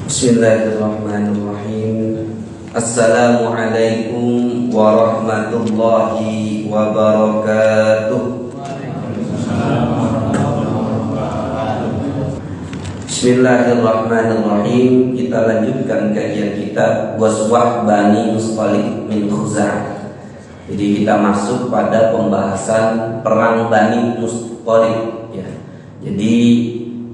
Bismillahirrahmanirrahim. Assalamualaikum warahmatullahi wabarakatuh. Bismillahirrahmanirrahim. Kita lanjutkan kajian kita Ghazwah Bani Mustalik min Khuza'ah. Jadi kita masuk pada pembahasan perang Bani Mustalik ya. Jadi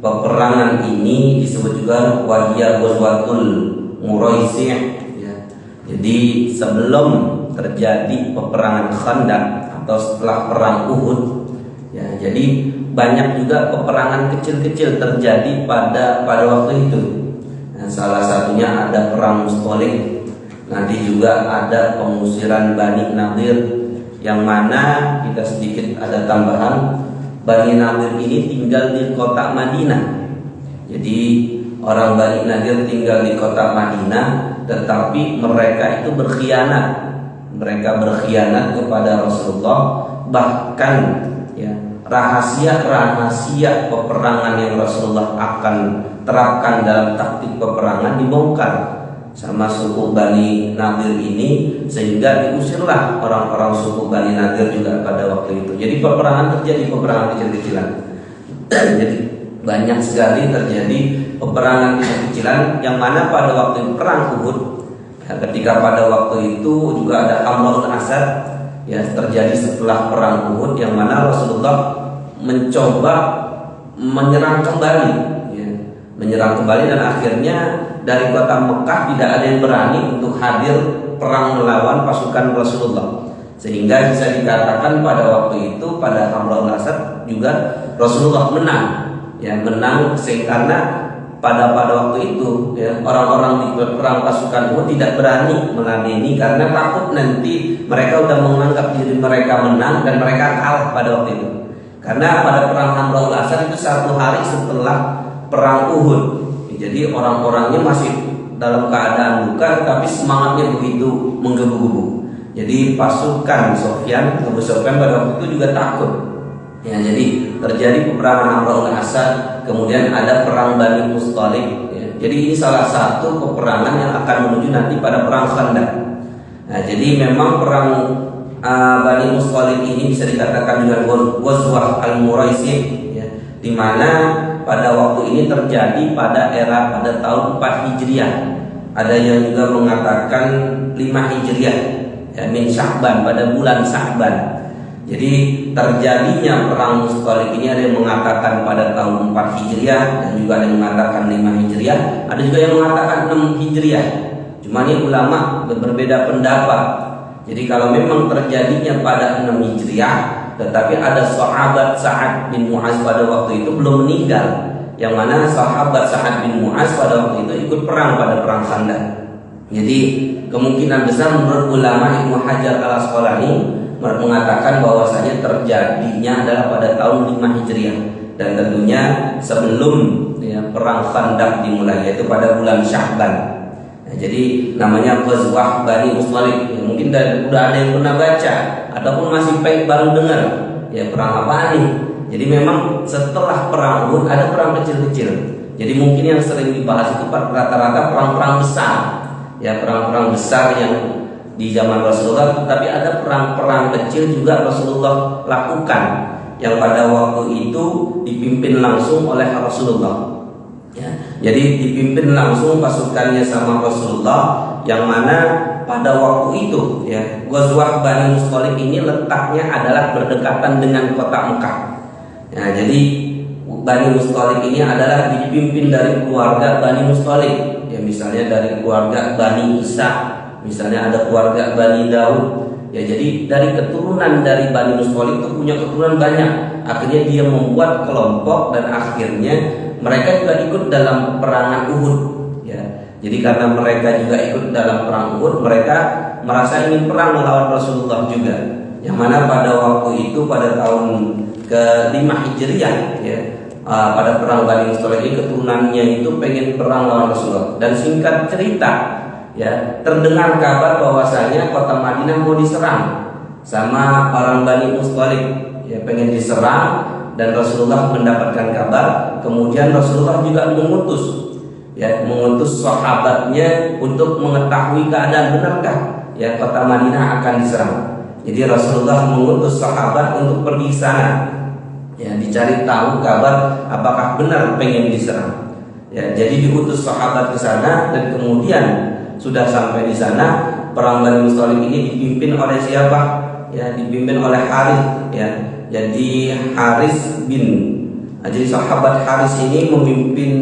peperangan ini disebut juga wahiyah Ghazwatul Muraisi' ya. Jadi sebelum terjadi peperangan Khandaq atau setelah perang Uhud ya. Jadi banyak juga peperangan kecil-kecil terjadi pada waktu itu. Nah, salah satunya ada perang Mustalik. Nanti juga ada pengusiran Bani Nadir, yang mana kita sedikit ada tambahan. Bani Nadir ini tinggal di kota Madinah. Jadi orang Bani Nadir tinggal di kota Madinah, tetapi mereka itu berkhianat. Mereka berkhianat kepada Rasulullah. Bahkan ya, rahasia peperangan yang Rasulullah akan terapkan dalam taktik peperangan dibongkar sama suku Bani Nadir ini, sehingga diusirlah orang-orang suku Bani Nadir juga pada waktu itu. Jadi peperangan terjadi, peperangan kecil-kecilan. Jadi banyak sekali terjadi peperangan kecil-kecilan, yang mana pada waktu perang Uhud ya, ketika pada waktu itu juga ada Amrul Asad ya, terjadi setelah perang Uhud, yang mana Rasulullah mencoba menyerang kembali ya, dan akhirnya dari kota Mekah tidak ada yang berani untuk hadir perang melawan pasukan Rasulullah, sehingga bisa dikatakan pada waktu itu pada Amrul Asad juga Rasulullah menang ya, karena pada waktu itu ya, orang-orang di perang pasukan Uhud tidak berani meladeni karena takut nanti mereka udah menganggap diri mereka menang dan mereka kalah pada waktu itu. Karena pada perang Amrul Asad itu 1 hari setelah perang Uhud. Jadi orang-orangnya masih dalam keadaan luka, tapi semangatnya begitu menggebu-gebu. Jadi pasukan Abu Sufyan pada waktu itu juga takut. Ya, jadi terjadi peperangan Amrul Asad, kemudian ada perang Bani Mustalik. Ya. Jadi ini salah satu peperangan yang akan menuju nanti pada perang Khandaq. Nah, jadi memang perang Bani Mustalik ini bisa dikatakan juga Ghazwah Al-Muraisi, ya, di mana pada waktu ini terjadi pada tahun 4 Hijriah. Ada yang juga mengatakan 5 Hijriah ya, min Sya'ban, pada bulan Sya'ban. Jadi terjadinya perang Mustalik ini ada yang mengatakan pada tahun 4 Hijriah, dan juga ada yang mengatakan 5 Hijriah, ada juga yang mengatakan 6 Hijriah. Cuma ini ulama berbeda pendapat. Jadi kalau memang terjadinya pada 6 Hijriah, tetapi ada sahabat Sa'ad bin Mu'az pada waktu itu belum meninggal, yang mana sahabat Sa'ad bin Mu'az pada waktu itu ikut perang pada perang Khandaq. Jadi kemungkinan besar menurut ulama Ibnu Hajar Al-Asqalani mengatakan bahwasanya terjadinya adalah pada tahun 5 Hijriah, dan tentunya sebelum ya, perang Khandaq dimulai, yaitu pada bulan Sya'ban. Nah, jadi namanya Ghazwah Bani Mustalik. Ya, mungkin udah ada yang pernah baca ataupun masih baru dengar ya, perang apa nih. Jadi memang setelah perang Uhud ada perang kecil-kecil. Jadi mungkin yang sering dibahas itu rata-rata perang-perang besar ya, perang-perang besar yang di zaman Rasulullah. Tapi ada perang-perang kecil juga Rasulullah lakukan, yang pada waktu itu dipimpin langsung oleh Rasulullah ya. Jadi dipimpin langsung pasukannya sama Rasulullah, yang mana pada waktu itu ya, Ghazwah Bani Mustalik ini letaknya adalah berdekatan dengan kota Mekah. Nah, jadi Bani Mustalik ini adalah dipimpin dari keluarga Bani Mustalik. Ya, misalnya dari keluarga Bani Isa, misalnya ada keluarga Bani Daud. Ya, jadi dari keturunan dari Bani Mustalik itu punya keturunan banyak. Akhirnya dia membuat kelompok, dan akhirnya mereka juga ikut dalam peperangan Uhud. Ya, jadi karena mereka juga ikut dalam perang Uhud, mereka merasa ingin perang melawan Rasulullah juga. Yang mana pada waktu itu pada tahun ke-5 Hijriah ya, pada perang Bani Mustalik ini keturunannya itu pengen perang lawan Rasulullah. Dan singkat cerita ya, terdengar kabar bahwasanya kota Madinah mau diserang sama orang Bani Mustalik ya, pengen diserang, dan Rasulullah mendapatkan kabar. Kemudian Rasulullah juga mengutus ya, mengutus sahabatnya untuk mengetahui keadaan benarkah ya kota Madinah akan diserang. Jadi Rasulullah mengutus sahabat untuk pergi ke sana, ya, dicari tahu kabar apakah benar pengen diserang. Ya, jadi diutus sahabat ke sana, dan kemudian sudah sampai di sana, perang Bani Mustalik ini dipimpin oleh siapa? Ya, dipimpin oleh Harith, ya. Jadi jadi sahabat Haris ini memimpin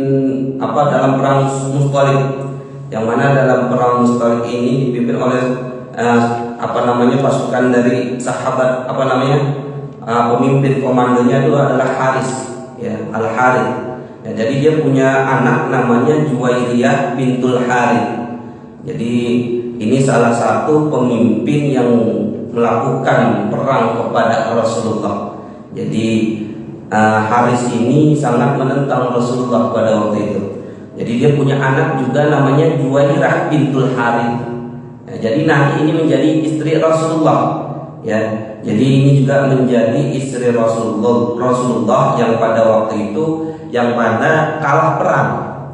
dalam perang Mustalik, yang mana dalam perang Mustalik ini dipimpin oleh pasukan dari sahabat pemimpin komandonya itu adalah Haris, ya, Al Harith. Ya, jadi dia punya anak namanya Juwairiyah bintul Harith. Jadi ini salah satu pemimpin yang melakukan perang kepada Rasulullah. Jadi Haris ini sangat menentang Rasulullah pada waktu itu. Jadi dia punya anak juga namanya Juwairiyah bintul Harith. Ya, jadi nanti ini menjadi istri Rasulullah. Ya, jadi ini juga menjadi istri Rasulullah yang pada waktu itu yang mana kalah perang.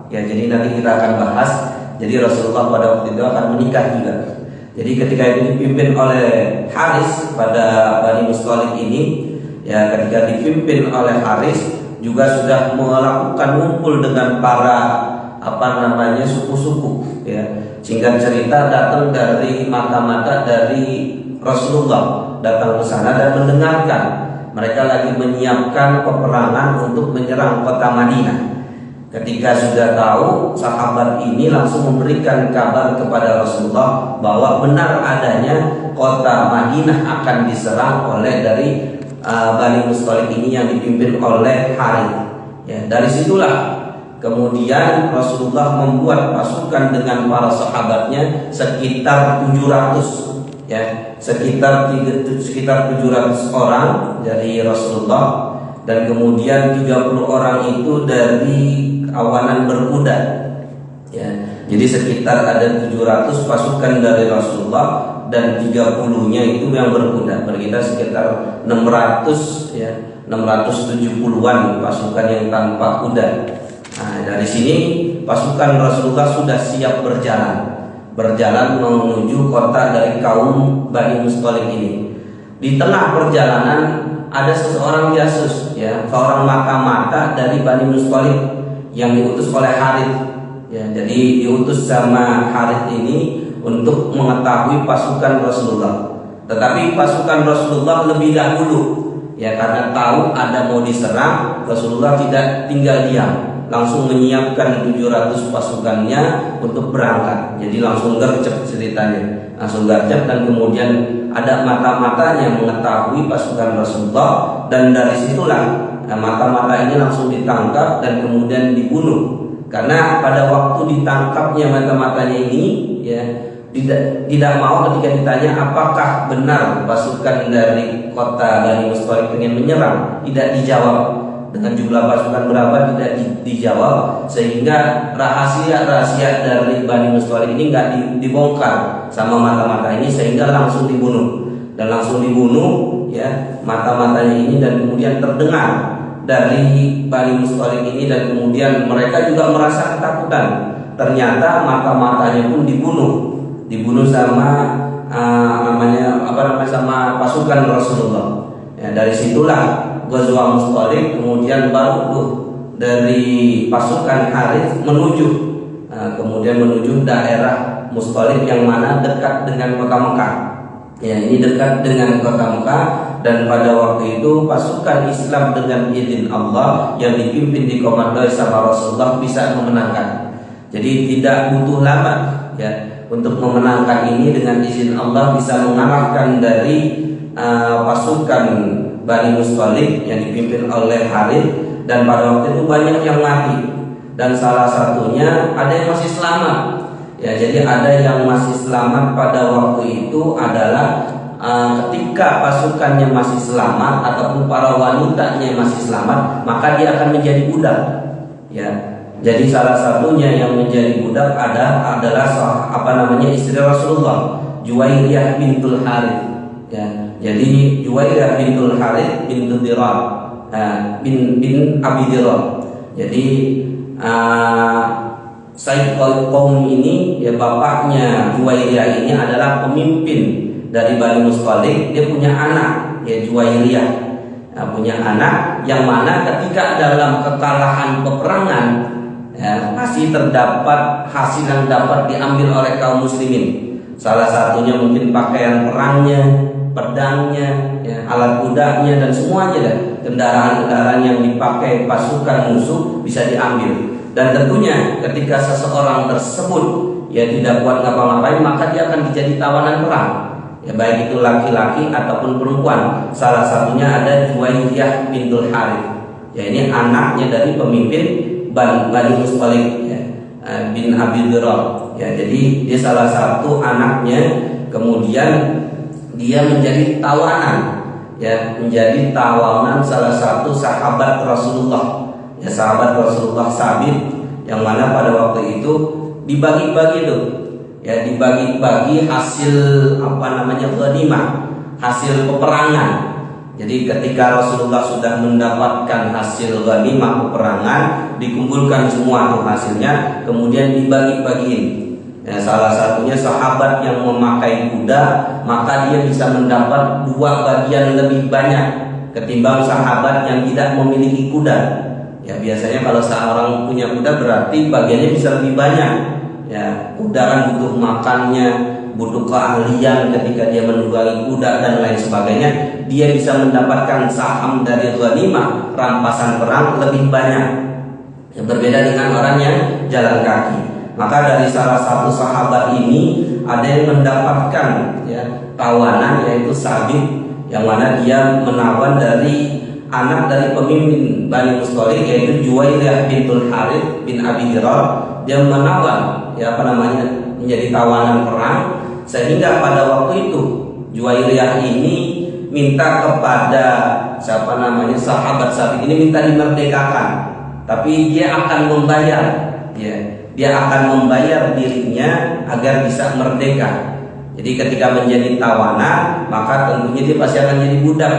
Ya, jadi nanti kita akan bahas. Jadi Rasulullah pada waktu itu akan menikah juga. Jadi ketika itu dipimpin oleh Haris pada Bani Mustalik ini, ya, ketika dipimpin oleh Haris juga sudah melakukan ngumpul dengan para suku-suku, ya. Singkat cerita datang dari mata-mata dari Rasulullah, datang ke sana dan mendengarkan mereka lagi menyiapkan peperangan untuk menyerang kota Madinah. Ketika sudah tahu, sahabat ini langsung memberikan kabar kepada Rasulullah bahwa benar adanya kota Madinah akan diserang oleh dari Bani Mustalik ini yang dipimpin oleh Harith. Ya, dari situlah kemudian Rasulullah membuat pasukan dengan para sahabatnya sekitar 700, ya, sekitar 700 orang dari Rasulullah, dan kemudian 30 orang itu dari kawanan berkuda. Ya, jadi sekitar ada 700 pasukan dari Rasulullah dan 30-nya itu yang berkuda. Berkita sekitar 600, ya, 670-an pasukan yang tanpa kuda. Nah, dari sini pasukan Rasulullah sudah siap berjalan menuju kota dari kaum Bani Mustalik ini. Di tengah perjalanan ada seseorang jasus, ya, seorang mata-mata dari Bani Mustalik yang diutus oleh Harith. Ya, jadi diutus sama Harith ini untuk mengetahui pasukan Rasulullah. Tetapi pasukan Rasulullah lebih dahulu, ya, karena tahu ada mau diserang, Rasulullah tidak tinggal diam, langsung menyiapkan 700 pasukannya untuk berangkat. Jadi langsung gercep ceritanya, langsung gercep, dan kemudian ada mata-matanya mengetahui pasukan Rasulullah, dan dari situlah mata-mata ini langsung ditangkap dan kemudian dibunuh. Karena pada waktu ditangkapnya mata-matanya ini, ya, tidak mau ketika ditanya apakah benar pasukan dari kota Bani Mustalik ingin menyerang, tidak dijawab. Dengan jumlah pasukan berapa tidak dijawab, sehingga rahasia dari Bani Mustalik ini nggak dibongkar sama mata-mata ini, sehingga langsung dibunuh. Dan langsung dibunuh, ya, mata-matanya ini, dan kemudian terdengar dari Bani Mustalik ini, dan kemudian mereka juga merasa ketakutan. Ternyata mata-matanya pun dibunuh sama sama pasukan Rasulullah. Ya, dari situlah Ghazwa Mustalik, kemudian baru dari pasukan Harith kemudian menuju daerah Mustalik yang mana dekat dengan kota Mekah. Ya, ini dekat dengan kota Mekah, dan pada waktu itu pasukan Islam dengan izin Allah yang dipimpin dikomandoi sama Rasulullah bisa memenangkan. Jadi tidak butuh lama, ya, untuk memenangkan ini. Dengan izin Allah bisa mengalahkan dari pasukan Bani Mustalik yang dipimpin oleh Harith, dan pada waktu itu banyak yang mati, dan salah satunya ada yang masih selamat. Ya, jadi ada yang masih selamat pada waktu itu adalah ketika pasukannya masih selamat ataupun para wanitanya masih selamat, maka dia akan menjadi budak. Ya, jadi salah satunya yang menjadi budak adalah istri Rasulullah, Juwairiyah bintul Harith. Ya, jadi Juwairiyah bintul Harith bin Abi Dirar. Jadi Sayyid kaum ini, ya bapaknya Juwairiyah ini adalah pemimpin dari Bani Mustalik. Dia punya anak, ya Juwairiyah, punya anak yang mana ketika dalam kekalahan peperangan, ya, pasti terdapat hasil yang dapat diambil oleh kaum muslimin. Salah satunya mungkin pakaian perangnya, pedangnya, ya, alat kudanya, dan semuanya dah. Kendaraan-kendaraan yang dipakai pasukan musuh bisa diambil. Dan tentunya ketika seseorang tersebut ya tidak kuat ngapa-ngapain, maka dia akan menjadi tawanan perang. Ya, baik itu laki-laki ataupun perempuan. Salah satunya ada Juwairiyah bintul Harith. Ya, ini anaknya dari pemimpin Bani Mustalik, ya, bin Abi Dirar. Ya, jadi dia salah satu anaknya. Kemudian dia menjadi tawanan, ya, menjadi tawanan salah satu sahabat Rasulullah. Ya, sahabat Rasulullah Sabit, yang mana pada waktu itu dibagi-bagi tuh, ya, dibagi-bagi hasil ghanimah, hasil peperangan. Jadi ketika Rasulullah sudah mendapatkan hasil ghanimah peperangan, dikumpulkan semua tuh hasilnya, kemudian dibagi-bagiin. Ya, salah satunya sahabat yang memakai kuda, maka dia bisa mendapat 2 bagian lebih banyak ketimbang sahabat yang tidak memiliki kuda. Ya, biasanya kalau seorang punya kuda berarti bagiannya bisa lebih banyak. Ya, kuda kan butuh makannya, butuh keahlian ketika dia menunggangi kuda dan lain sebagainya. Dia bisa mendapatkan saham dari ghanimah rampasan perang lebih banyak. Ya, berbeda dengan orang yang jalan kaki. Maka dari salah satu sahabat ini ada yang mendapatkan, ya, tawanan, yaitu Sabit, yang mana dia menawan dari anak dari pemimpin Bani Mustalik, yaitu Juwairiyah bintul Harith bin Abi Dirar. Dia menawan, ya, menjadi tawanan perang, sehingga pada waktu itu Juwairiyah ini minta kepada sahabat Sabit ini minta dimerdekakan, tapi dia akan membayar, ya, dia akan membayar dirinya agar bisa merdeka. Jadi ketika menjadi tawanan, maka tentunya dia pasti akan jadi budak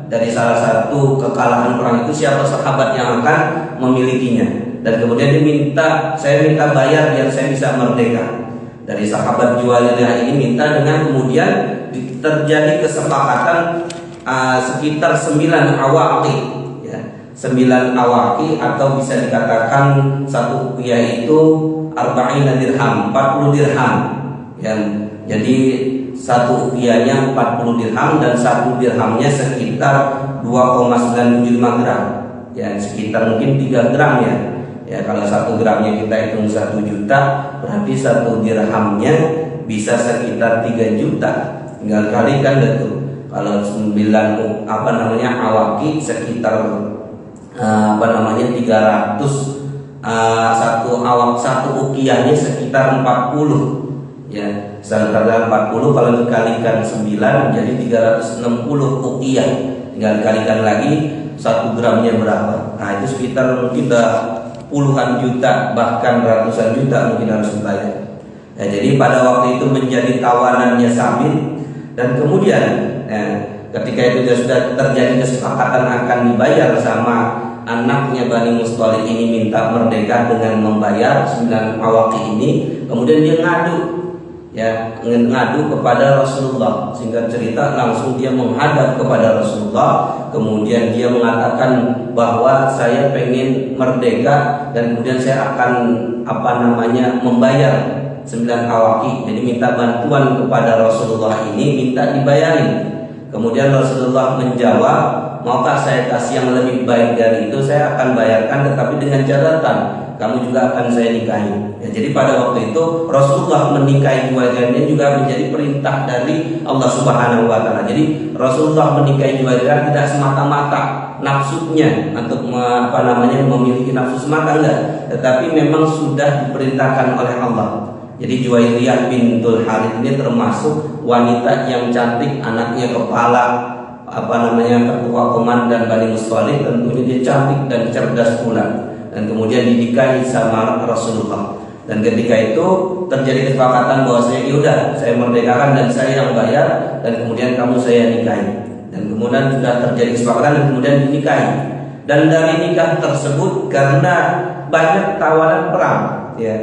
dari salah satu kekalahan perang itu. Siapa sahabat yang akan memilikinya? Dan kemudian dia minta, saya minta bayar biar saya bisa merdeka. Dari sahabat Juwairiyah ini minta, dengan kemudian terjadi kesepakatan sekitar 9 awaqi, ya, 9 awaqi, atau bisa dikatakan satu uqiyah itu 40 dirham, 40 dirham, ya. Jadi satu uqiyahnya 40 dirham, dan satu dirhamnya sekitar 2,975 gram, ya, sekitar mungkin 3 gram, ya. Ya, kalau 1 gramnya kita hitung 1 juta, berarti 1 dirhamnya bisa sekitar 3 juta. Tinggal kalikan itu. Kalau 9 awaki sekitar 300, satu uqiyahnya sekitar 40, ya. Sekitar 40 kalau dikalikan 9 jadi 360 uqiyah. Tinggal dikalikan lagi 1 gramnya berapa. Nah, itu sekitar mungkin puluhan juta, bahkan ratusan juta mungkin harus dibayar. Ya, jadi pada waktu itu menjadi tawanannya Sabit, dan kemudian ketika itu sudah terjadi kesepakatan akan dibayar sama anaknya Bani Mustalik ini minta merdeka dengan membayar 9 awaki ini. Kemudian dia ngadu kepada Rasulullah. Singkat cerita, langsung dia menghadap kepada Rasulullah. Kemudian dia mengatakan bahwa saya pengen merdeka, dan kemudian saya akan membayar 9 awaki. Jadi minta bantuan kepada Rasulullah ini, minta dibayarin. Kemudian Rasulullah menjawab, maukah saya kasih yang lebih baik dari itu? Saya akan bayarkan, tetapi dengan catatan kamu juga akan saya nikahi. Ya, jadi pada waktu itu Rasulullah menikahi Juwairiyah ini juga menjadi perintah dari Allah Subhanahu wa taala. Jadi Rasulullah menikahi Juwairiyah tidak semata-mata nafsunya untuk memiliki nafsu semata, enggak, tetapi memang sudah diperintahkan oleh Allah. Jadi Juwairiyah bintul Harith ini termasuk wanita yang cantik, anaknya kepala ketua komandan Bani Mustalik. Tentunya dia cantik dan cerdas pula, dan kemudian dinikahi sama Rasulullah. Dan ketika itu terjadi kesepakatan bahwasanya yaudah saya merdekakan dan saya yang bayar, dan kemudian kamu saya nikahi. Dan kemudian sudah terjadi kesepakatan dan kemudian dinikahi. Dan dari nikah tersebut, karena banyak tawanan perang, ya,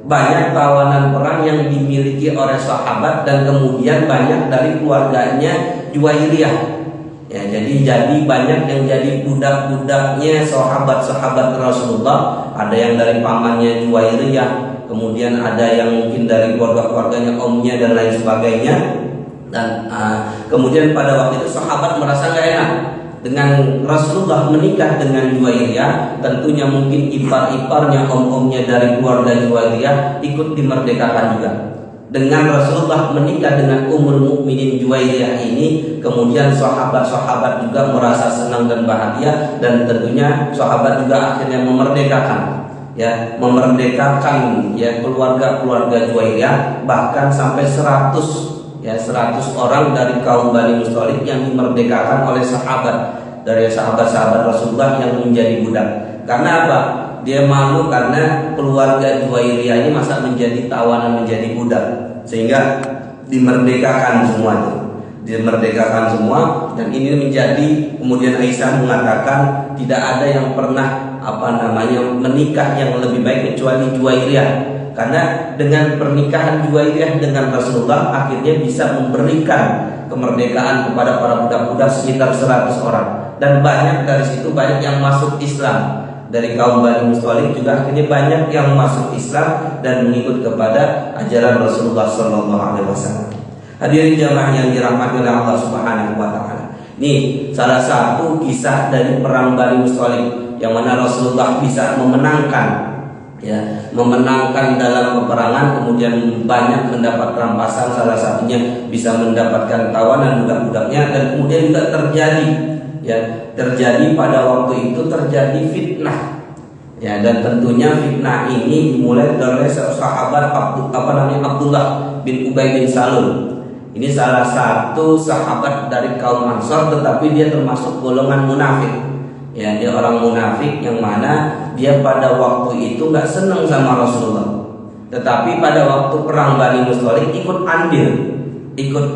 banyak tawanan perang yang dimiliki oleh sahabat dan kemudian banyak dari keluarganya Juwairiyah. Ya, jadi banyak yang jadi budak-budaknya sahabat-sahabat Rasulullah. Ada yang dari pamannya Juwairiyah, kemudian ada yang mungkin dari keluarga-keluarganya, omnya dan lain sebagainya. Dan kemudian pada waktu itu sahabat merasa gak enak dengan Rasulullah menikah dengan Juwairiyah. Tentunya mungkin ipar-iparnya, om-omnya dari keluarga Juwairiyah ikut dimerdekakan juga. Dengan Rasulullah menikah dengan Ummul Mukminin Juwairiyah ini, kemudian sahabat-sahabat juga merasa senang dan bahagia, dan tentunya sahabat juga akhirnya memerdekakan keluarga-keluarga Juwairiyah, bahkan sampai 100 orang dari kaum Bani Musthalib yang dimerdekakan oleh sahabat, dari sahabat-sahabat Rasulullah yang menjadi budak. Karena apa? Dia malu karena keluarga Juwairiyah ini masa menjadi tawanan, menjadi budak, sehingga dimerdekakan semua. Dan ini menjadi, kemudian Aisyah mengatakan tidak ada yang pernah menikah yang lebih baik kecuali Juwairiyah, karena dengan pernikahan Juwairiyah dengan Rasulullah akhirnya bisa memberikan kemerdekaan kepada para budak-budak sekitar 100 orang, dan banyak dari situ banyak yang masuk Islam. Dari kaum Bani Musthalib juga akhirnya banyak yang masuk Islam dan mengikut kepada ajaran Rasulullah SAW. Hadirin jamaah yang dirahmati oleh Allah Subhanahu wa taala. Ini salah satu kisah dari perang Bani Musthalib yang mana Rasulullah bisa memenangkan dalam peperangan, kemudian banyak mendapat rampasan, salah satunya bisa mendapatkan tawanan budak-budaknya, dan kemudian juga terjadi pada waktu itu terjadi fitnah, dan tentunya fitnah ini dimulai dari sahabat Abdullah bin Ubay bin Salul. Ini salah satu sahabat dari kaum Ansor, tetapi dia termasuk golongan munafik. Dia orang munafik yang mana dia pada waktu itu nggak senang sama Rasulullah, tetapi pada waktu perang Bani Musthalib ikut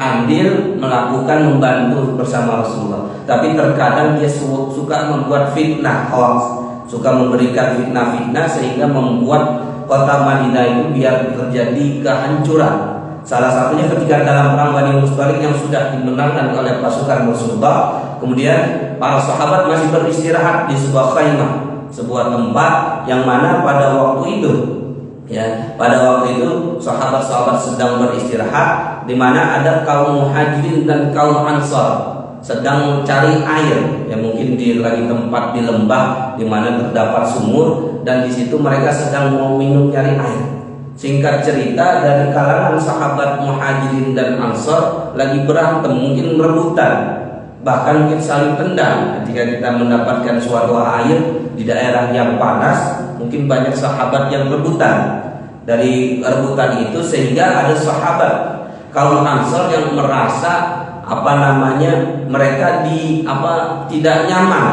andil melakukan membantu bersama Rasulullah. Tapi terkadang dia suka membuat fitnah hoax, suka memberikan fitnah-fitnah sehingga membuat kota Madinah itu biar terjadi kehancuran. Salah satunya ketika dalam perang Bani Musthalib yang sudah dimenangkan oleh pasukan Rasulullah, kemudian para sahabat masih beristirahat di sebuah khaimah, sebuah tempat yang mana pada waktu itu sahabat-sahabat sedang beristirahat, di mana ada kaum Muhajirin dan kaum Ansar sedang cari air, mungkin lagi tempat di lembah di mana terdapat sumur, dan di situ mereka sedang mau minum, cari air. Singkat cerita, dari kalangan sahabat Muhajirin dan Ansar lagi berantem, mungkin rebutan, bahkan mungkin saling tendang. Ketika kita mendapatkan suatu air di daerah yang panas, mungkin banyak sahabat yang rebutan. Dari rebutan itu sehingga ada sahabat kaum Ansar yang merasa mereka tidak nyaman,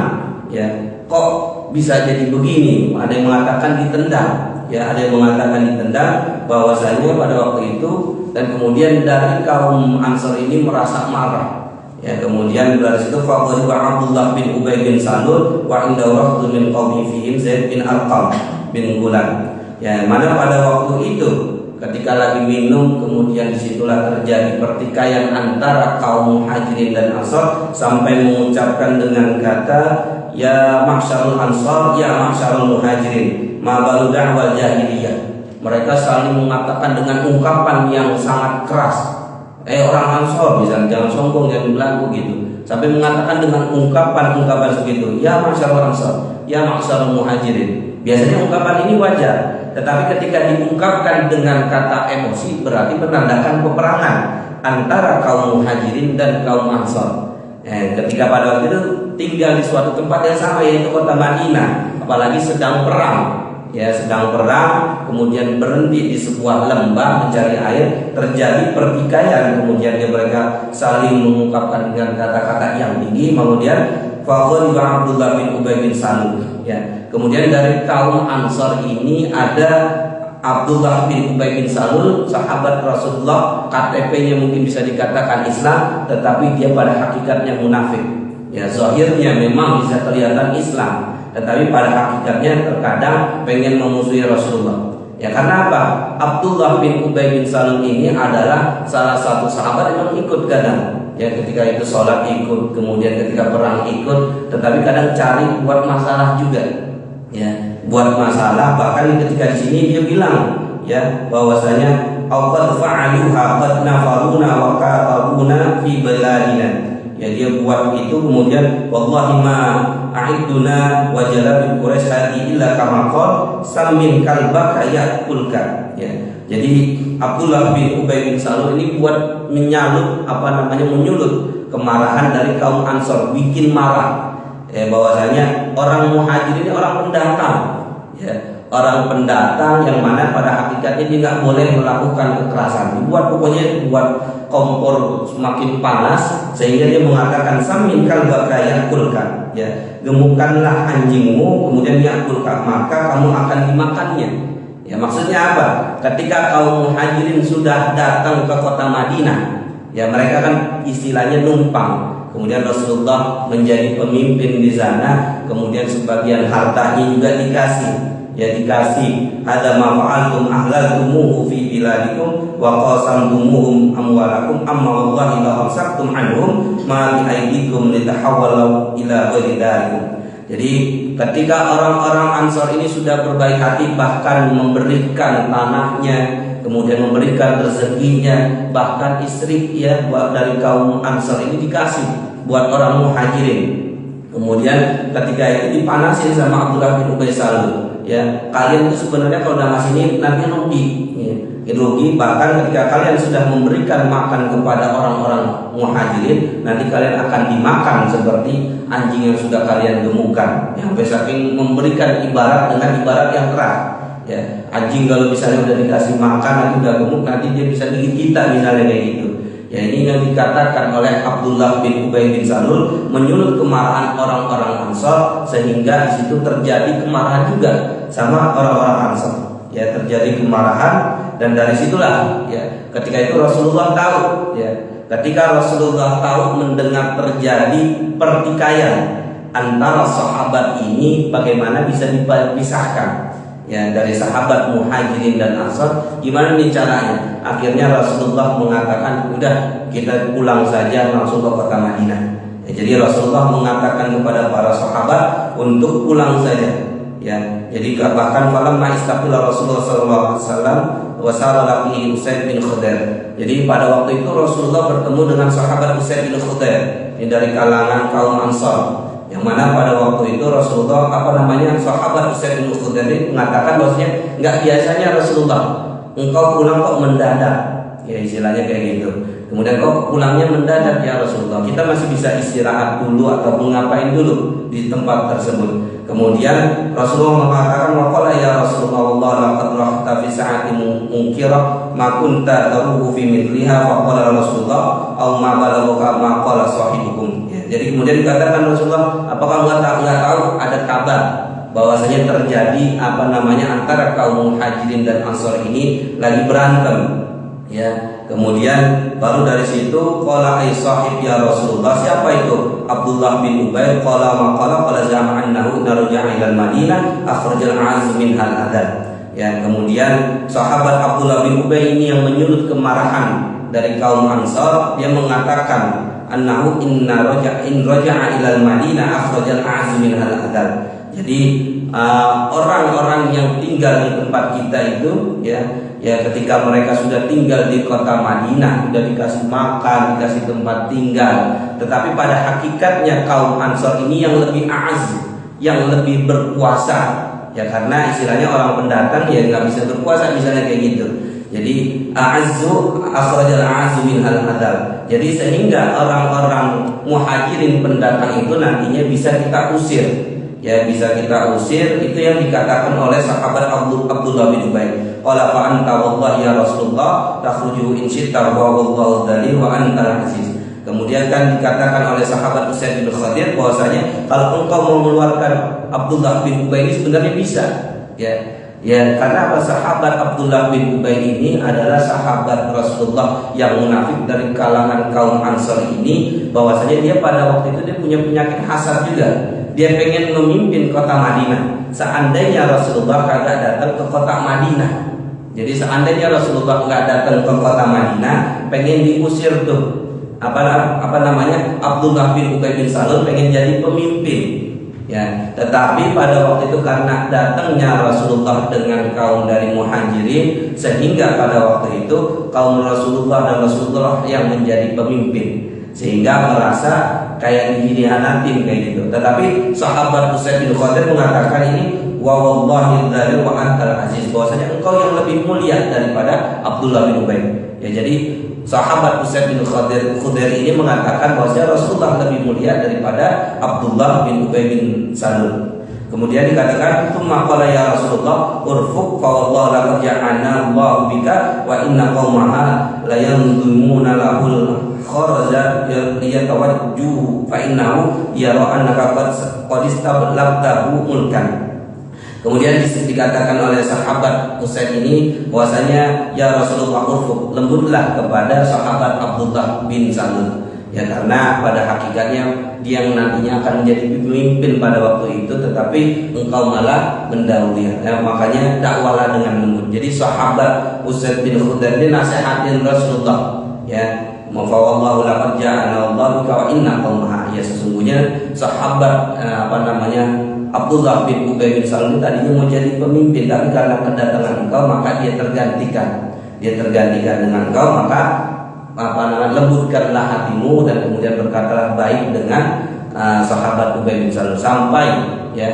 kok bisa jadi begini. Ada yang mengatakan ditendang, ada yang mengatakan ditendang bahwasanya pada waktu itu, dan kemudian dari kaum Ansar ini merasa marah. Kemudian dari situ faqala Abdullah bin Ubay bin Salul wa inda rajulun min qaumi fihim Zaid bin Arqam bin Gulan. Mana pada waktu itu ketika lagi minum, kemudian disitulah terjadi pertikaian antara kaum Muhajirin dan Ansar sampai mengucapkan dengan kata ya mahsyarul Ansar, ya mahsyarul Muhajirin, ma balu da'wal jahiliyah. Mereka saling mengatakan dengan ungkapan yang sangat keras. Orang Ansar, misalnya, jangan sombong, jangan belagu gitu, sampai mengatakan dengan ungkapan segitu, ya mahsyarul Ansar, ya mahsyarul Muhajirin. Biasanya ungkapan ini wajar, tetapi ketika diungkapkan dengan kata emosi berarti menandakan peperangan antara kaum Muhajirin dan kaum Ansar. Ketika pada waktu itu tinggal di suatu tempat yang sama, yaitu kota Madinah, apalagi sedang perang, kemudian berhenti di sebuah lembah mencari air, terjadi pertikaian, kemudian mereka saling mengungkapkan dengan kata-kata yang tinggi, kemudian faqala Abdullah bin Ubay bin Salul. Kemudian dari kaum Ansar ini ada Abdullah bin Ubay bin Salul, sahabat Rasulullah, KTP-nya mungkin bisa dikatakan Islam, tetapi dia pada hakikatnya munafik. Zahirnya memang bisa kelihatan Islam, tetapi pada hakikatnya terkadang pengen memusuhi Rasulullah. Ya karena apa? Abdullah bin Ubay bin Salul ini adalah salah satu sahabat yang ikut kadang. Ya ketika itu sholat ikut, kemudian ketika perang ikut, tetapi kadang cari buat masalah juga. Ya, buat masalah, bahkan ketika di sini dia bilang ya bahwasanya qad fa'aluha qad nafaruna wa qatabuna fi baladina. Ya dia buat itu kemudian wallahi ma a'iduna wa jalabi quraish hadi illa kama qala samin kalbaka yakulka. Ya. Jadi Abdullah bin Ubay bin Salul ini buat menyulut kemarahan dari kaum Ansor, bikin marah. Bahwasanya orang Muhajir ini orang pendatang. Ya, orang pendatang yang mana pada hakikatnya dia nggak boleh melakukan kekerasan. Pokoknya buat kompor semakin panas sehingga dia mengatakan samin kalbaka yakulka. Ya, gemukkanlah anjingmu kemudian yakulka, maka kamu akan dimakannya. Ya maksudnya apa? Ketika kaum Muhajirin sudah datang ke kota Madinah, ya mereka kan istilahnya numpang. Kemudian Rasulullah menjadi pemimpin di sana, kemudian sebagian hartanya juga dikasih. Ya dikasih ada ma fa'altum ahlaltumuhu fi biladikum wa qasamtumuhum amwalakum amma wallahi la amsaktum anhum ma bi aydikum litahawwalu ila ghairi darikum. Jadi ketika orang-orang Ansor ini sudah berbaik hati, bahkan memberikan tanahnya, kemudian memberikan rezekinya, bahkan istri ya buat dari kaum Ansor ini dikasih buat orang Muhajirin. Kemudian ketika itu dipanasin sama Abdullah bin Ubay Salul. Ya, kalian itu sebenarnya kalau udah ngasih ini nanti rugi. Ya. Rugi, bahkan ketika kalian sudah memberikan makan kepada orang-orang Muhajirin, nanti kalian akan dimakan seperti anjing yang sudah kalian gemukkan. Yang saking memberikan ibarat dengan ibarat yang keras. Ya, anjing kalau misalnya udah dikasih makan nanti udah gemuk, nanti dia bisa gigit kita misalnya kayak gitu. Ya ini yang dikatakan oleh Abdullah bin Ubay bin Salul, menyulut kemarahan orang-orang Ansor sehingga di situ terjadi kemarahan juga sama orang-orang Ansor. Ya terjadi kemarahan, dan dari situlah ya ketika itu Rasulullah tahu ya ketika Rasulullah tahu mendengar terjadi pertikaian antara sahabat ini, bagaimana bisa dipisahkan ya dari sahabat Muhajirin dan Ansor, gimana nih caranya? Akhirnya Rasulullah mengatakan udah kita pulang saja langsung ke kota Madinah. Ya, jadi Rasulullah mengatakan kepada para sahabat untuk pulang saja. Ya, jadi bahkan falamma istaqbala Rasulullah sallallahu alaihi wasallam wa sallallahu Usaid bin Khudair. Jadi pada waktu itu Rasulullah bertemu dengan sahabat Usaid bin Khudair ini dari kalangan kaum Ansor. Yang mana pada waktu itu Rasulullah sahabat Usaid bin Khudair mengatakan bahwasanya enggak biasanya Rasulullah engkau pulang kok mendadak. Ya istilahnya kayak gitu. Kemudian kok pulangnya mendadak ya Rasulullah, kita masih bisa istirahat dulu atau ngapain dulu di tempat tersebut. Kemudian Rasulullah mengatakan waqala ya Rasulullah laqad rahta fi sa'atin munkirah ma kunta taruhu fi mithliha faqala Rasulullah aw ma balagha ma qala sahibukum. Ya, jadi kemudian dikatakan Rasulullah, apakah enggak tahu ada kabar bahwasanya terjadi antara kaum Muhajirin dan Ansor ini lagi berantem. Ya, kemudian baru dari situ qala ai sahib ya Rasulullah, siapa itu? Abdullah bin Ubay qala ma qala zama annahu narja'a ila Madinah akhrajal azm min hal adad. Ya, kemudian sahabat Abdullah bin Ubay ini yang menyulut kemarahan dari kaum Ansor, dia mengatakan annahu in raja'a ila Madinah akhrajal azm min hal adad. Jadi orang-orang yang tinggal di tempat kita itu ya ketika mereka sudah tinggal di kota Madinah, sudah dikasih makan, dikasih tempat tinggal, tetapi pada hakikatnya kaum Ansor ini yang lebih a'az, yang lebih berkuasa. Ya karena istilahnya orang pendatang ya nggak bisa berkuasa misalnya kayak gitu. Jadi a'azzu akhrajal a'azzu min al-hadal. Jadi sehingga orang-orang Muhajirin pendatang itu nantinya bisa kita usir. Ya bisa kita usir, itu yang dikatakan oleh sahabat Abdullah bin Ubay. Qala fa anta wallahi ya Rasulullah takhruju in syi'ta wa wallahu dalil wa anta aziz. Kemudian kan dikatakan oleh sahabat Usaid bin Khudair bahwasanya kalau engkau mau mengeluarkan Abdullah bin Ubay ini sebenarnya bisa. Ya karena apa? Sahabat Abdullah bin Ubay ini adalah sahabat Rasulullah yang munafik dari kalangan kaum Ansor ini, bahwasanya dia pada waktu itu dia punya penyakit hasad juga. Dia pengen memimpin kota Madinah. Seandainya Rasulullah kagak datang ke kota Madinah, Jadi seandainya Rasulullah nggak datang ke kota Madinah, pengen diusir tuh apa namanya Abdullah bin Ubay bin Salul, pengen jadi pemimpin. Ya, tetapi pada waktu itu karena datangnya Rasulullah dengan kaum dari Muhajirin, sehingga pada waktu itu kaum Rasulullah dan Rasulullah yang menjadi pemimpin, sehingga merasa kayak dikhianatin kayak gitu. Tetapi sahabat Usaid bin Khadir mengatakan ini, wa wallahi dzalil wa antal aziz, bahwasanya engkau yang lebih mulia daripada Abdullah bin Ubay. Ya, jadi sahabat Usaid bin Khadir ini mengatakan bahwasanya Rasulullah lebih mulia daripada Abdullah bin Ubay bin Salul. Kemudian dikatakan, "Tsumma qala ya Rasulullah, urfuq fa wallahu laqad ja'alna Allahu bika wa inna qaumaha la yanzumuna lahul kharaja yatawajjuhu fa innahu yara annaka qad istablagtahu mulkan." Kemudian dikatakan oleh sahabat Usaid ini bahwasanya ya Rasulullah, urfuq, lembutlah kepada sahabat Abdullah bin Salul. Ya, karena pada hakikatnya dia yang nantinya akan menjadi pemimpin pada waktu itu, tetapi engkau malah mendahului. Ya, makanya dakwalah dengan lembut. Jadi sahabat Usaid bin Khadir ini nasihatin Rasulullah. Ya, mafawallahu laqad ja'ana Allahu bika wa inna qaumaha. Ya, sesungguhnya sahabat Abdullah bin Ubay bin Salul tadinya mau jadi pemimpin, tapi karena kedatangan engkau maka dia tergantikan dengan engkau, maka lembutkanlah hatimu dan kemudian berkatalah baik dengan sahabat Ubay bin Salul. Sampai ya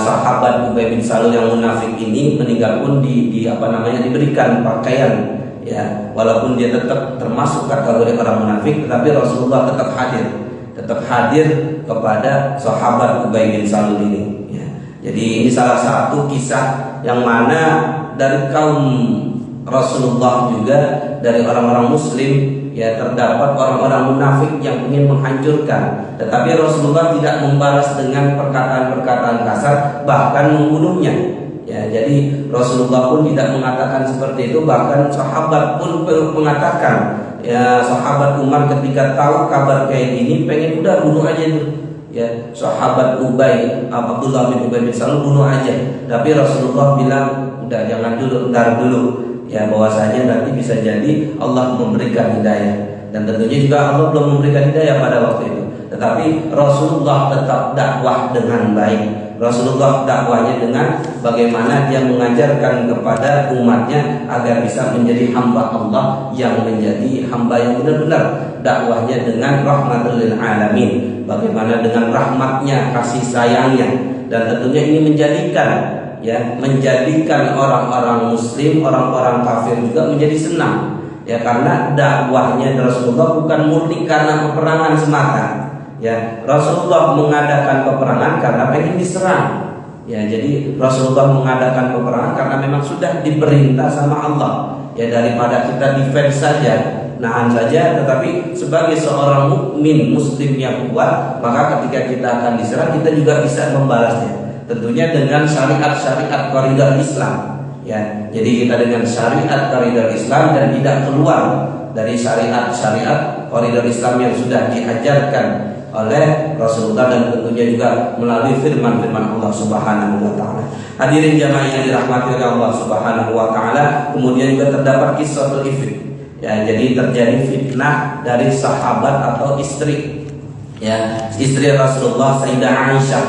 sahabat Ubay bin Salul yang munafik ini meninggal pun diberikan pakaian, ya, walaupun dia tetap termasuk kategori orang munafik, tetapi Rasulullah tetap hadir kepada sahabat Ubay bin Salul ini, ya. Jadi ini salah satu kisah yang mana dari kaum Rasulullah juga, dari orang-orang Muslim, ya, terdapat orang-orang munafik yang ingin menghancurkan, tetapi Rasulullah tidak membalas dengan perkataan-perkataan kasar, bahkan membunuhnya. Ya, jadi Rasulullah pun tidak mengatakan seperti itu, bahkan sahabat pun mengatakan, ya, sahabat Umar ketika tahu kabar kayak gini pengen udah bunuh aja itu. Ya, sahabat Abdullah bin Ubay bin Salul bunuh aja. Tapi Rasulullah bilang udah, jangan dulu, ntar dulu. Ya, bahwasanya nanti bisa jadi Allah memberikan hidayah, dan tentunya juga Allah belum memberikan hidayah pada waktu itu. Tetapi Rasulullah tetap dakwah dengan baik. Rasulullah dakwahnya dengan bagaimana dia mengajarkan kepada umatnya agar bisa menjadi hamba Allah yang menjadi hamba yang benar-benar, dakwahnya dengan rahmatul lil alamin, bagaimana dengan rahmatnya, kasih sayangnya, dan tentunya ini menjadikan orang-orang Muslim, orang-orang kafir juga menjadi senang, ya, karena dakwahnya Rasulullah bukan murni karena peperangan semata. Ya, Rasulullah mengadakan peperangan karena pengen diserang. Ya, jadi Rasulullah mengadakan peperangan karena memang sudah diperintah sama Allah. Ya, daripada kita defense saja, nahan saja, tetapi sebagai seorang mukmin muslim yang kuat, maka ketika kita akan diserang kita juga bisa membalasnya. Tentunya dengan syariat-syariat koridor Islam. Ya, jadi kita dengan syariat koridor Islam dan tidak keluar dari syariat-syariat koridor Islam yang sudah diajarkan oleh Rasulullah, dan tentunya juga melalui firman-firman Allah Subhanahu wa taala. Hadirin jamaah yang dirahmati oleh Allah Subhanahu wa taala, kemudian juga terdapat kisah ifk. Ya, jadi terjadi fitnah dari sahabat atau istri, ya, istri Rasulullah Sayyidah Aisyah.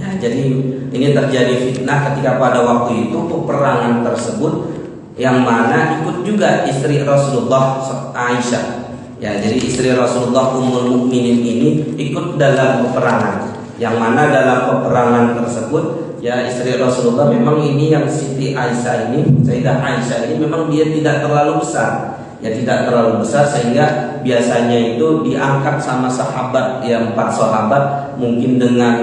Ya, jadi ini terjadi fitnah ketika pada waktu itu peperangan tersebut, yang mana ikut juga istri Rasulullah Aisyah. Ya, jadi istri Rasulullah Ummul Mukminin ini ikut dalam peperangan, yang mana dalam peperangan tersebut, ya, istri Rasulullah memang ini yang Siti Aisyah ini, Sayyidah Aisyah ini memang dia tidak terlalu besar, ya, tidak terlalu besar, sehingga biasanya itu diangkat sama sahabat, ya, 4 sahabat, mungkin dengan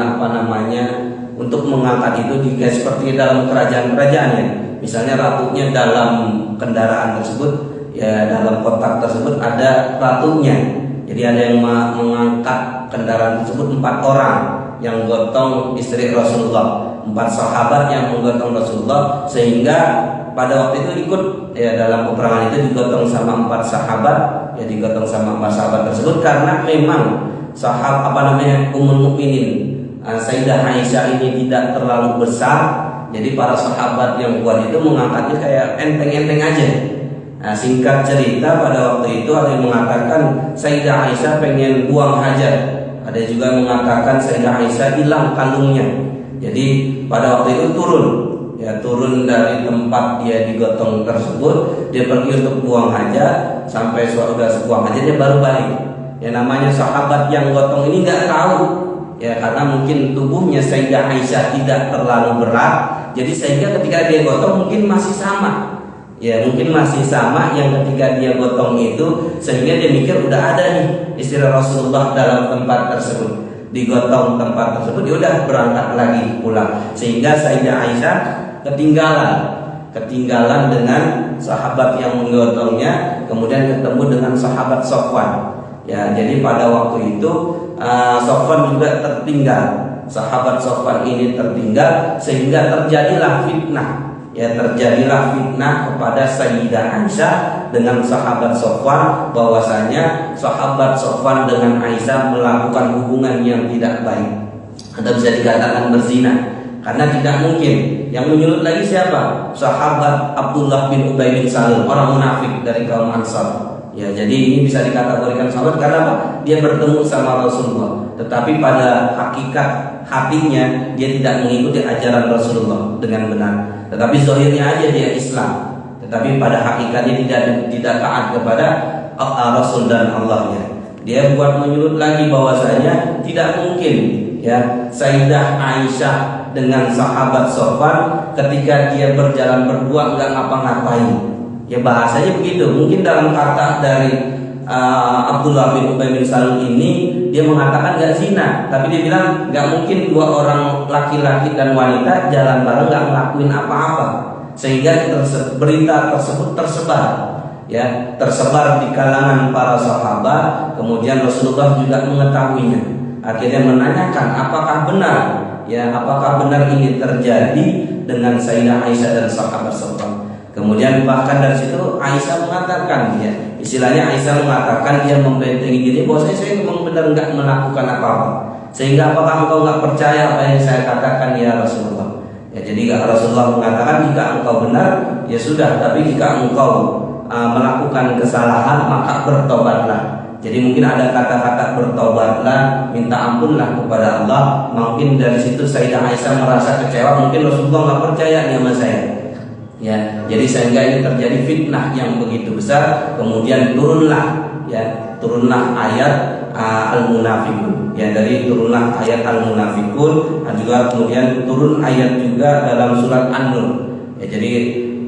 untuk mengangkat itu juga seperti dalam kerajaan-kerajaan, ya. Misalnya ratunya dalam kendaraan tersebut, ya, dalam kotak tersebut ada ratunya. Jadi ada yang mengangkat kendaraan tersebut 4 orang yang gotong istri Rasulullah, 4 sahabat yang menggotong Rasulullah, sehingga pada waktu itu ikut, ya, dalam peperangan itu digotong sama 4 sahabat, ya, digotong sama 4 sahabat tersebut karena memang Ummul Mukminin Sayyidah Aisyah ini tidak terlalu besar, Jadi para sahabat yang kuat itu mengangkatnya kayak enteng-enteng aja. Nah, singkat cerita pada waktu itu ada yang mengatakan Sayyidah Aisyah pengen buang hajat. Ada juga mengatakan Sayyidah Aisyah hilang kalungnya. Jadi pada waktu itu turun dari tempat dia digotong tersebut, dia pergi untuk buang hajat, sampai sudah buang hajatnya baru balik. Ya namanya sahabat yang gotong ini nggak tahu, ya karena mungkin tubuhnya Sayyidah Aisyah tidak terlalu berat, jadi sehingga ketika dia gotong mungkin masih sama. Ya mungkin masih sama yang ketika dia gotong itu, sehingga dia mikir udah ada nih istri Rasulullah dalam tempat tersebut, digotong tempat tersebut, dia udah berangkat lagi pulang, sehingga Sayyidah Aisyah ketinggalan dengan sahabat yang menggotongnya, kemudian ketemu dengan sahabat Sofwan. Ya jadi pada waktu itu Sofwan juga tertinggal, sahabat Sofwan ini tertinggal, sehingga terjadilah fitnah. Ya terjadilah fitnah kepada Sayyidah Aisyah dengan sahabat Sofwan, bahwasanya sahabat Sofwan dengan Aisyah melakukan hubungan yang tidak baik, atau bisa dikatakan berzina. Karena tidak mungkin. Yang menyulut lagi siapa? Sahabat Abdullah bin Ubay bin Salul, orang munafik dari kaum Ansar. Ya, jadi ini bisa dikategorikan sahabat karena apa? Dia bertemu sama Rasulullah, tetapi pada hakikat hatinya dia tidak mengikuti ajaran Rasulullah dengan benar. Tetapi zahirnya aja dia Islam, tetapi pada hakikatnya tidak taat kepada Rasul dan Allahnya. Dia buat menyulut lagi bahwasanya tidak mungkin ya Sayyidah Aisyah dengan sahabat Sofwan ketika dia berjalan berdua nggak ngapa-ngapain. Ya bahasanya begitu. Mungkin dalam kata dari Abdullah bin Ubay bin Salul ini, dia mengatakan gak zina, tapi dia bilang gak mungkin dua orang laki-laki dan wanita jalan bareng gak ngelakuin apa-apa, sehingga berita tersebut tersebar di kalangan para sahabat. Kemudian Rasulullah juga mengetahuinya, akhirnya menanyakan apakah benar ini terjadi dengan Sayyidah Aisyah dan sahabat Sofwan. Kemudian bahkan dari situ Aisyah mengatakan, ya istilahnya Aisyah mengatakan, dia membentengi diri bahwa saya memang benar nggak melakukan apa-apa. Sehingga apakah engkau nggak percaya apa yang saya katakan ya Rasulullah? Ya jadi Rasulullah mengatakan, jika engkau benar ya sudah, tapi jika engkau melakukan kesalahan maka bertobatlah. Jadi mungkin ada kata-kata bertobatlah, minta ampunlah kepada Allah. Mungkin dari situ Sayyidah Aisyah merasa kecewa, mungkin Rasulullah nggak percaya nih sama saya. Ya, jadi sehingga ini terjadi fitnah yang begitu besar. Kemudian turunlah ayat Al-Munafiqun. Ya, dari turunlah ayat Al-Munafiqun, dan juga kemudian turun ayat juga dalam surat An-Nur. Ya, jadi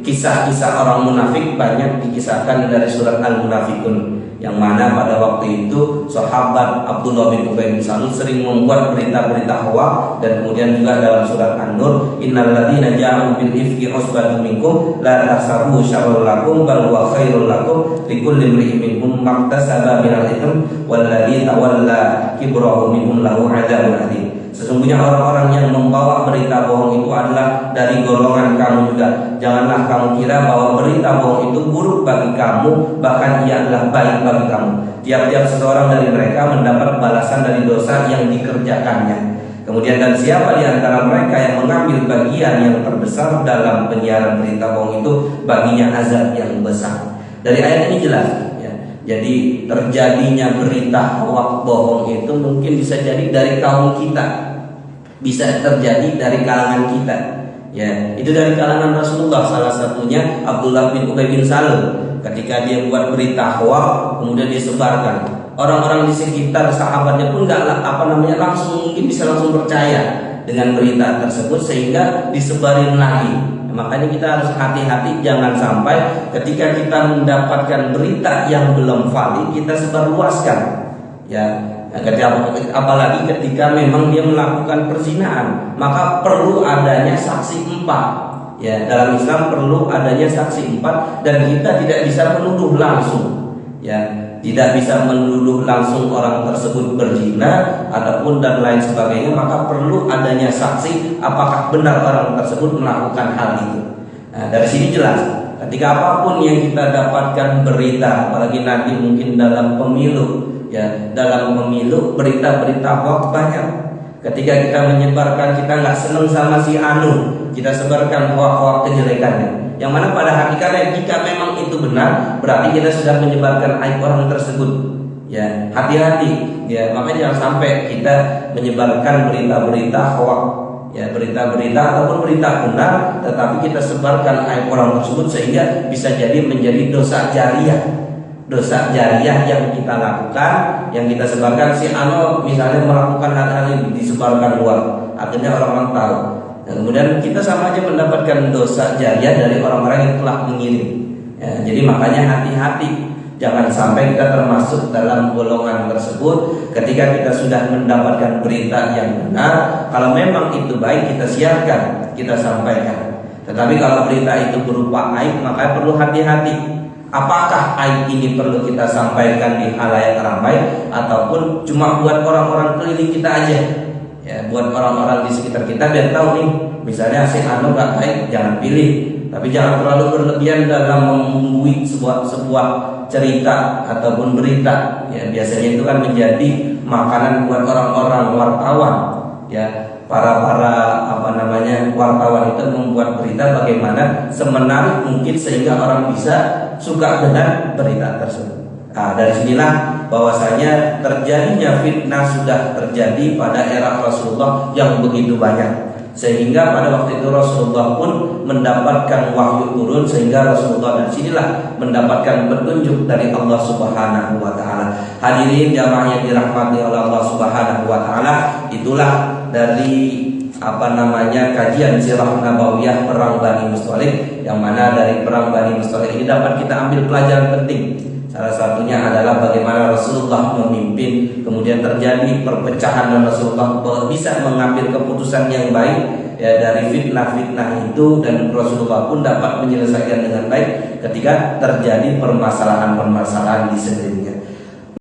kisah-kisah orang munafik banyak dikisahkan dari surat Al-Munafiqun, yang mana pada waktu itu sahabat Abdullah bin Ubay bin Salul sering membuat berita-berita hoax. Dan kemudian juga dalam surat An-Nur, innal ladzina ja'u bil ifki usbatun minkum la tahsabuhu syarran lakum bal huwa khairul lakum likulli imri'in minhum maktasaba minal itsm wal ladzi tawalla kibrahu minhum lahu 'adzabun adzim. Sesungguhnya orang-orang yang membawa berita bohong itu adalah dari golongan kamu juga. Janganlah kamu kira bahwa berita bohong itu buruk bagi kamu, bahkan ia adalah baik bagi kamu. Tiap-tiap seseorang dari mereka mendapat balasan dari dosa yang dikerjakannya. Kemudian, dan siapa di antara mereka yang mengambil bagian yang terbesar dalam penyiaran berita bohong itu, baginya azab yang besar. Dari ayat ini jelas, ya. Jadi terjadinya berita hoax bohong itu mungkin bisa jadi dari kaum kita, bisa terjadi dari kalangan kita. Ya, itu dari kalangan Rasulullah, salah satunya Abdullah bin Ubay bin Salul. Ketika dia buat berita hoax, kemudian disebarkan, orang-orang di sekitar sahabatnya pun langsung percaya dengan berita tersebut, sehingga disebarin lagi. Makanya kita harus hati-hati, jangan sampai ketika kita mendapatkan berita yang belum valid kita sebarluaskan. Ya, apalagi ketika memang dia melakukan perzinahan, maka perlu adanya saksi 4. Ya, dalam Islam perlu adanya saksi 4, dan kita tidak bisa menuduh langsung. Ya, tidak bisa menuduh langsung orang tersebut berzina ataupun dan lain sebagainya, maka perlu adanya saksi apakah benar orang tersebut melakukan hal itu. Nah, dari sini jelas, ketika apapun yang kita dapatkan berita, apalagi nanti mungkin dalam pemilu, ya dalam pemilu berita-berita hoax banyak. Ketika kita menyebarkan, kita nggak senang sama si anu, kita sebarkan hoak-hoak kejelekannya. Yang mana pada hakikatnya jika memang itu benar, berarti kita sudah menyebarkan aib orang tersebut. Ya, hati-hati. Ya, makanya jangan sampai kita menyebarkan berita-berita hoak, ya, berita-berita ataupun berita benar, tetapi kita sebarkan aib orang tersebut sehingga bisa jadi menjadi dosa jariah. Dosa jariah yang kita lakukan, yang kita sebarkan, si anu misalnya melakukan hal-hal ini disebarkan luar, akhirnya orang-orang tahu. Dan kemudian kita sama aja mendapatkan dosa jariah dari orang-orang yang telah mengirim. Ya, jadi makanya hati-hati. Jangan sampai kita termasuk dalam golongan tersebut. Ketika kita sudah mendapatkan berita yang benar, kalau memang itu baik, kita siarkan, kita sampaikan. Tetapi kalau berita itu berupa aib, maka perlu hati-hati. Apakah aib ini perlu kita sampaikan di halayak ramai, ataupun cuma buat orang-orang keliling kita aja, ya, buat orang-orang di sekitar kita biar tahu nih, misalnya si anu gak baik, jangan pilih. Tapi jangan terlalu berlebihan dalam membuat sebuah cerita ataupun berita. Ya, biasanya itu kan menjadi makanan buat orang-orang wartawan. Ya, para wartawan itu membuat berita bagaimana semenarik mungkin sehingga orang bisa suka dengan berita tersebut. Nah, dari sinilah bahwasanya terjadinya fitnah sudah terjadi pada era Rasulullah yang begitu banyak. Sehingga pada waktu itu Rasulullah pun mendapatkan wahyu turun, sehingga Rasulullah dan sinilah mendapatkan petunjuk dari Allah Subhanahu wa taala. Hadirin jamaah yang dirahmati oleh Allah Subhanahu wa taala, itulah dari kajian sirah nabawiyah perang Bani Mustalik, yang mana dari perang Bani Mustalik ini dapat kita ambil pelajaran penting. Salah satunya adalah bagaimana Rasulullah memimpin, kemudian terjadi perpecahan dan Rasulullah bisa mengambil keputusan yang baik, ya, dari fitnah-fitnah itu, dan Rasulullah pun dapat menyelesaikan dengan baik ketika terjadi permasalahan-permasalahan di sekelilingnya.